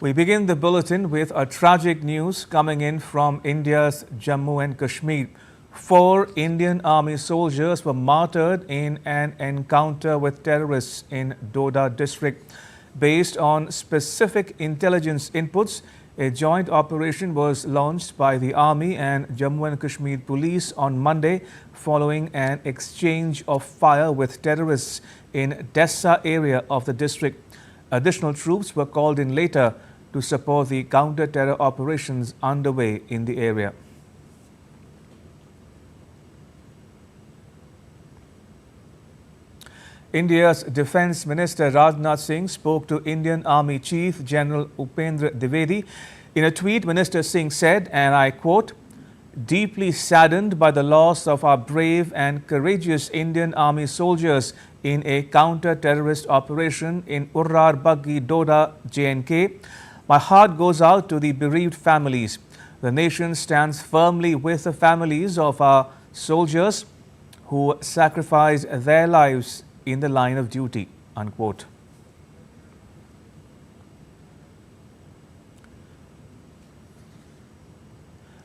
We begin the bulletin with a tragic news coming in from India's Jammu and Kashmir. 4 Indian Army soldiers were martyred in an encounter with terrorists in Doda district. Based on specific intelligence inputs, a joint operation was launched by the Army and Jammu and Kashmir Police on Monday following an exchange of fire with terrorists in Dessa area of the district. Additional troops were called in later to support the counter-terror operations underway in the area. India's Defence Minister Rajnath Singh spoke to Indian Army Chief General Upendra Dwivedi. In a tweet, Minister Singh said, and I quote, "Deeply saddened by the loss of our brave and courageous Indian Army soldiers in a counter-terrorist operation in Urrar Baghi Doda, J&K. My heart goes out to the bereaved families. The nation stands firmly with the families of our soldiers who sacrificed their lives in the line of duty," unquote.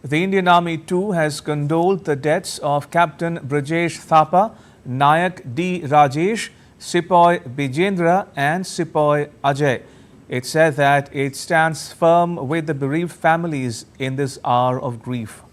The Indian Army too has condoled the deaths of Captain Brajesh Thapa, Nayak D. Rajesh, Sepoy Bijendra and Sepoy Ajay. It said that it stands firm with the bereaved families in this hour of grief.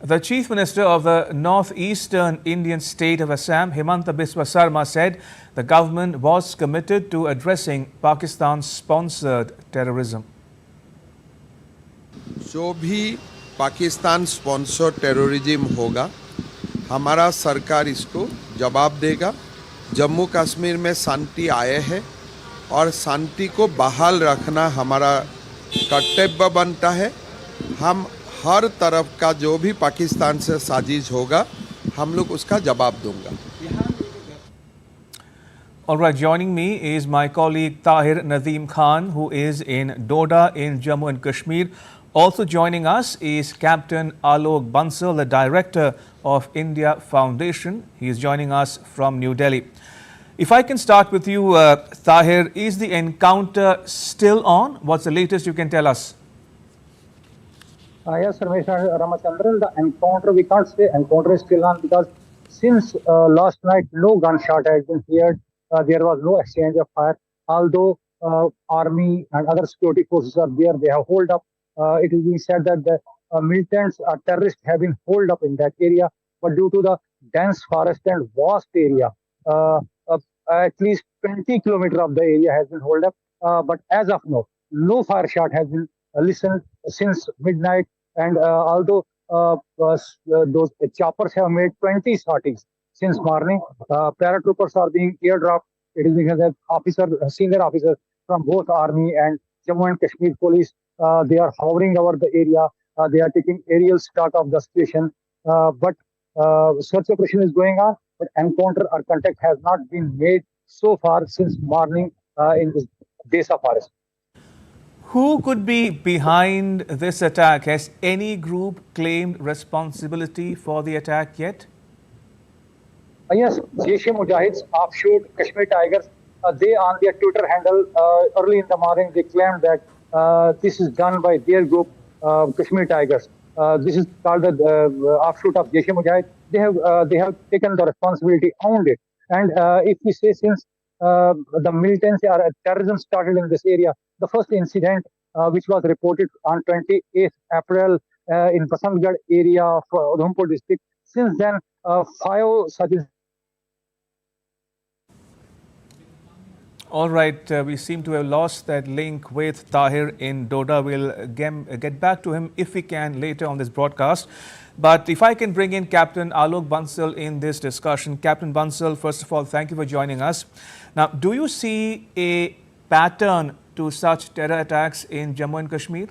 The Chief Minister of the northeastern Indian state of Assam, Himanta Biswa Sarma, said the government was committed to addressing Pakistan-sponsored terrorism. जो भी Pakistan sponsor terrorism होगा, हमारा सरकार इसको जवाब देगा। जम्मू कश्मीर में शांति आए है और शांति को बहाल रखना हमारा कर्तव्य बनता है। हम हर तरफ का जो भी पाकिस्तान से साजिश होगा, हम लोग उसका जवाब दूंगा। All right, joining me is my colleague Tahir Nadeem Khan, who is in Doda in Jammu and Kashmir. Also joining us is Captain Alok Bansal, the Director of India Foundation. He is joining us from New Delhi. If I can start with you, Tahir, is the encounter still on? What's the latest you can tell us? Yes, Ramesh Ramachandran, the encounter, we can't say encounter is still on because since last night no gunshot has been heard. There was no exchange of fire. Although army and other security forces are there, they have hold up. It is being said that the militants or terrorists have been hold up in that area, but due to the dense forest and vast area, at least 20 kilometers of the area has been hold up. But as of now, no fire shot has been listened since midnight. And although those choppers have made 20 sorties since morning, paratroopers are being airdropped. It is because that senior officers from both army and Jammu and Kashmir police, they are hovering over the area. They are taking aerial stock of the situation. But search operation is going on. But encounter or contact has not been made so far since morning in this Dessa forest. Who could be behind this attack? Has any group claimed responsibility for the attack yet? Yes, Jaish-e-Mujahid's offshoot Kashmir Tigers, they on their Twitter handle early in the morning, they claimed that this is done by their group, Kashmir Tigers. This is called the offshoot of Jaish-e-Mujahid. They have taken the responsibility, owned it. And if we say since the militancy or terrorism started in this area, the first incident which was reported on 28th April in Basantgarh area of Udhampur district, since then 5 such incidents. All right, we seem to have lost that link with Tahir in Doda. We'll get back to him if we can later on this broadcast. But if I can bring in Captain Alok Bansal in this discussion. Captain Bansal, first of all, thank you for joining us. Now, do you see a pattern to such terror attacks in Jammu and Kashmir?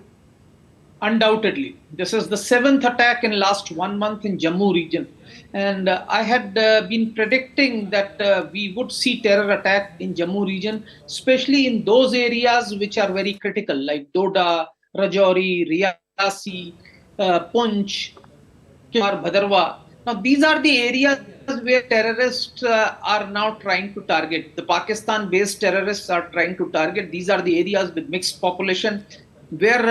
Undoubtedly. This is the 7th attack in last 1 month in Jammu region. And I had been predicting that we would see terror attack in Jammu region, especially in those areas which are very critical, like Doda, Rajouri, Riyasi, Punch, Bhadarwa. Now, these are the areas where terrorists are now trying to target. The Pakistan-based terrorists are trying to target. These are the areas with mixed population where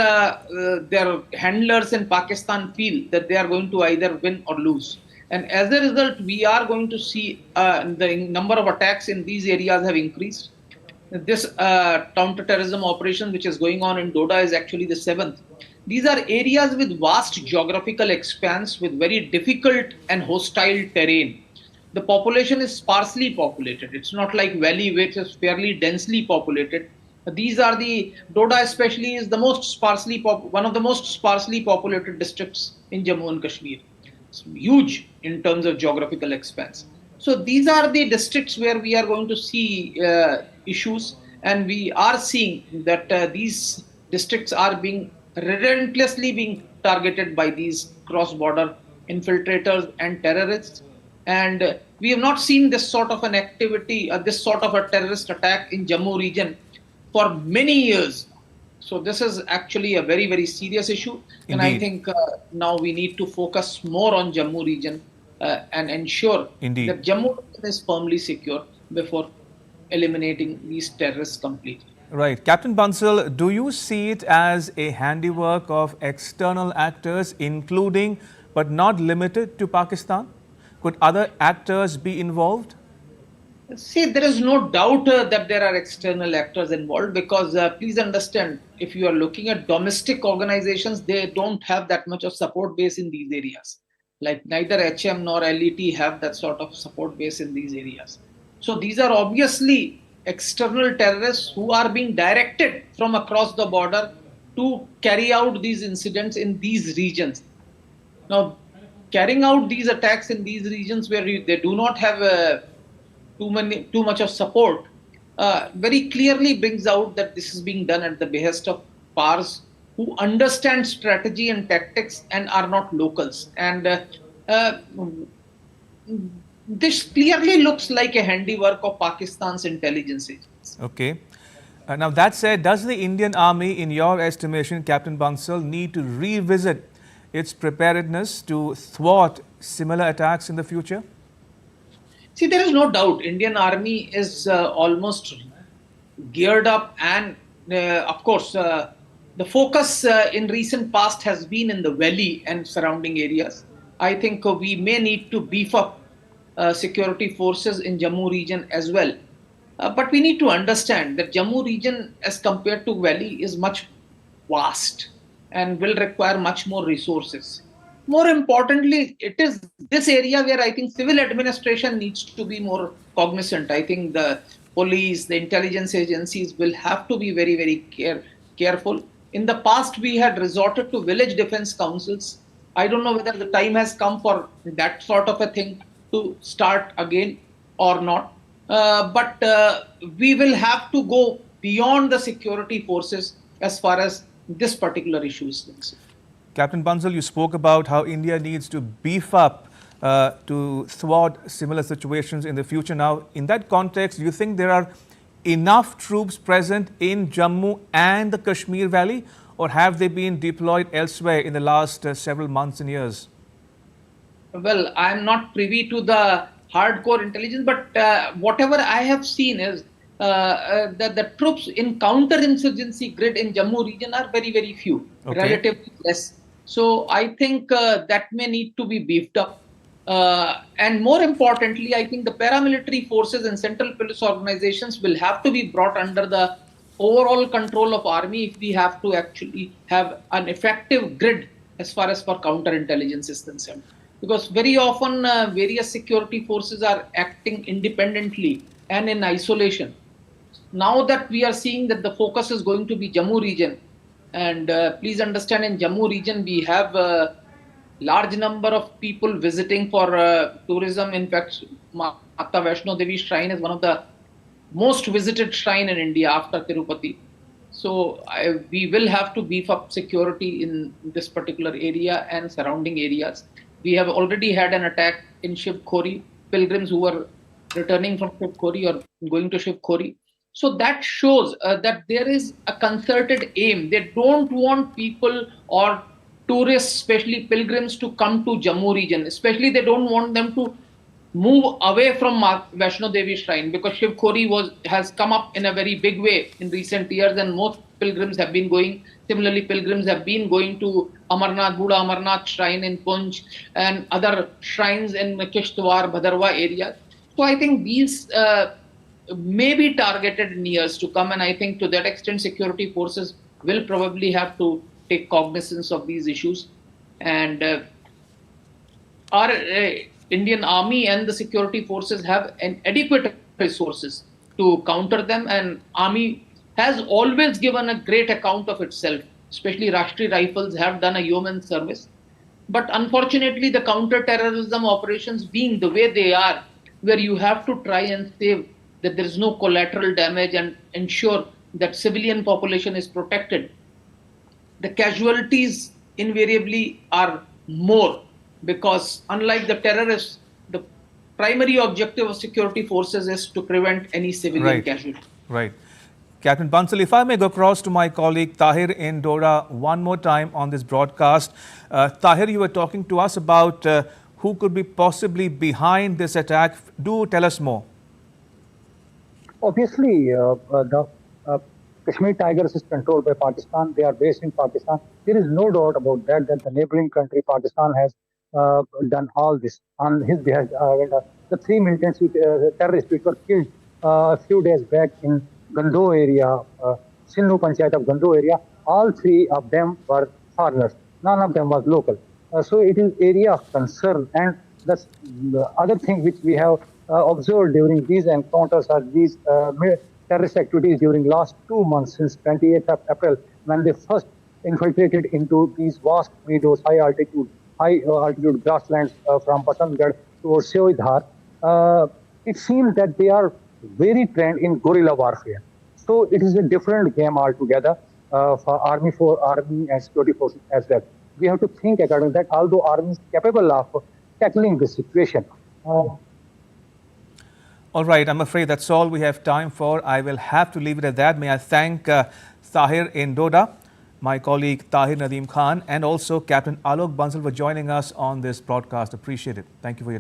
their handlers in Pakistan feel that they are going to either win or lose. And as a result, we are going to see the number of attacks in these areas have increased. This counter-terrorism operation, which is going on in Doda, is actually the seventh. These are areas with vast geographical expanse, with very difficult and hostile terrain. The population is sparsely populated. It's not like Valley, which is fairly densely populated. These are the Doda, especially, is the most one of the most sparsely populated districts in Jammu and Kashmir. It's huge in terms of geographical expanse. So these are the districts where we are going to see issues, and we are seeing that these districts are being relentlessly being targeted by these cross-border infiltrators and terrorists. And we have not seen this sort of an activity, this sort of a terrorist attack in Jammu region for many years. So this is actually a very, very serious issue. And I Indeed. think now we need to focus more on Jammu region and ensure Indeed. that Jammu is firmly secure before eliminating these terrorists completely. Right. Captain Bansal, do you see it as a handiwork of external actors, including but not limited to Pakistan? Could other actors be involved? See, there is no doubt that there are external actors involved, because please understand, if you are looking at domestic organizations, they don't have that much of support base in these areas. Like neither HM nor LET have that sort of support base in these areas. So these are obviously external terrorists who are being directed from across the border to carry out these incidents in these regions. Now, carrying out these attacks in these regions where they do not have too much of support very clearly brings out that this is being done at the behest of powers who understand strategy and tactics and are not locals. And this clearly looks like a handiwork of Pakistan's intelligence agencies. Okay. Now, that said, does the Indian Army, in your estimation, Captain Bansal, need to revisit its preparedness to thwart similar attacks in the future? See, there is no doubt Indian Army is almost geared up, and of course, the focus in recent past has been in the valley and surrounding areas. I think we may need to beef up security forces in Jammu region as well. But we need to understand that Jammu region, as compared to valley, is much vast and will require much more resources. More importantly, it is this area where I think civil administration needs to be more cognizant. I think the police, the intelligence agencies will have to be very, very careful. In the past, we had resorted to village defense councils. I don't know whether the time has come for that sort of a thing to start again or not. But we will have to go beyond the security forces as far as this particular issue is concerned. Captain Bansal, you spoke about how India needs to beef up to thwart similar situations in the future. Now, in that context, do you think there are enough troops present in Jammu and the Kashmir Valley, or have they been deployed elsewhere in the last several months and years? Well, I am not privy to the hardcore intelligence, but whatever I have seen is that the troops in counter-insurgency grid in Jammu region are very, very few, relatively less. So I think that may need to be beefed up. And more importantly, I think the paramilitary forces and central police organizations will have to be brought under the overall control of army if we have to actually have an effective grid as far as for counterintelligence is concerned. Because very often various security forces are acting independently and in isolation. Now that we are seeing that the focus is going to be Jammu region, and please understand, in Jammu region we have a large number of people visiting for tourism. In fact, Mata Vaishno Devi shrine is one of the most visited shrine in India after Tirupati. So we will have to beef up security in this particular area and surrounding areas. We have already had an attack in Shiv Khori, pilgrims who were returning from Shiv Khori or going to Shiv Khori. So that shows that there is a concerted aim. They don't want people or tourists, especially pilgrims, to come to Jammu region. Especially they don't want them to move away from Vaishno Devi shrine, because Shiv Khori has come up in a very big way in recent years, and most pilgrims have been going. Similarly, pilgrims have been going to Amarnath, Buddha Amarnath shrine in Punj and other shrines in Kishtwar, Bhadarwa area. So I think these may be targeted in years to come, and I think to that extent security forces will probably have to take cognizance of these issues. And our Indian Army and the security forces have an adequate resources to counter them, and Army has always given a great account of itself. Especially Rashtriya Rifles have done a yeoman service. But unfortunately, the counter-terrorism operations being the way they are, where you have to try and save that there is no collateral damage and ensure that civilian population is protected, the casualties invariably are more, because unlike the terrorists, the primary objective of security forces is to prevent any civilian casualty. Right. Captain Bansal, if I may go across to my colleague Tahir in Doda one more time on this broadcast. Tahir, you were talking to us about who could be possibly behind this attack. Do tell us more. Obviously, the Kashmir Tigers is controlled by Pakistan. They are based in Pakistan. There is no doubt about that the neighboring country, Pakistan, has done all this on his behalf. The three militants, terrorists which were killed a few days back in Gando area, Sinnu Panchayat of Gando area, all three of them were foreigners. None of them was local. So it is area of concern. And the other thing which we have observed during these encounters are these terrorist activities during last 2 months, since 28th of April, when they first infiltrated into these vast meadows, high altitude grasslands from Pathangarh towards Seoidhar. It seems that they are very trained in guerrilla warfare. So it is a different game altogether for army and security forces as well. We have to think according to that, although army is capable of tackling the situation. All right, I'm afraid that's all we have time for. I will have to leave it at that. May I thank Tahir in Doda, my colleague Tahir Nadeem Khan, and also Captain Alok Bansal for joining us on this broadcast. Appreciate it. Thank you for your